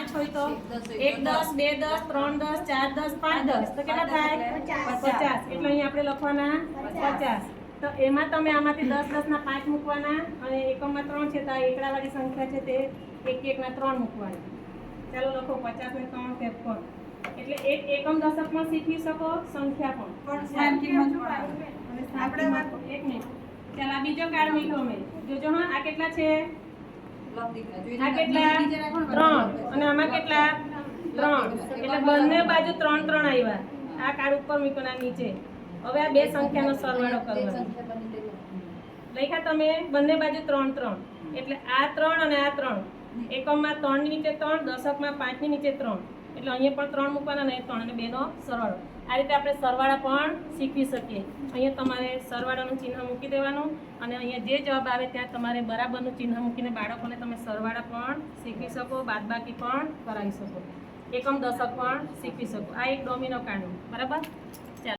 5 હોય તો 1 10 2 10 3 10 4 10 5 10 તો કેટલા થાય 50 એટલે અહીં આપણે લખવાના 50 તો એમાં તમે આમાંથી 10 10 ના 5 મૂકવાના અને એકમમાં 3 છે તો આ એકડાવાળી સંખ્યા છે તે 1 1 ના 3 મૂકવાના ચાલો લખો 50 ને 3 53 એટલે એક એકમ દશકમાં શીખી શકો સંખ્યા પણ આપણે એક મિનિટ ચાલ આ બીજો કાર્ડ મૂક્યો મેં જોજો હા આ કેટલા છે આ કેટલા 3 અને આમાં કેટલા 3 એટલે બંને બાજુ 3 3 આવ્યા આ કાર્ડ ઉપર મૂક્યો ના નીચે હવે આ બે સંખ્યાનો સરવાળો કરવાનો લખ્યા તમે બંને બાજુ 3 3 એટલે આ 3 અને આ 3 એકમમાં 3 ની નીચે 3 દશકમાં 5 ની નીચે 3 એટલે અહીંયા પણ 3 મૂકવાના અને 3 અને 2 નો સરવાળો આ રીતે આપણે સરવાળા પણ શીખવી શકીએ અહીંયા તમારે સરવાળાનું ચિહ્ન મૂકી દેવાનું અને અહીંયા જે જવાબ આવે ત્યાં તમારે બરાબરનું ચિહ્ન મૂકીને બાળકોને તમે સરવાળા પણ શીખવી શકો બાદબાકી પણ કરાવી શકો એકમ દશક પણ શીખવી શકો આ એક ડોમિનો કાંડ બરાબર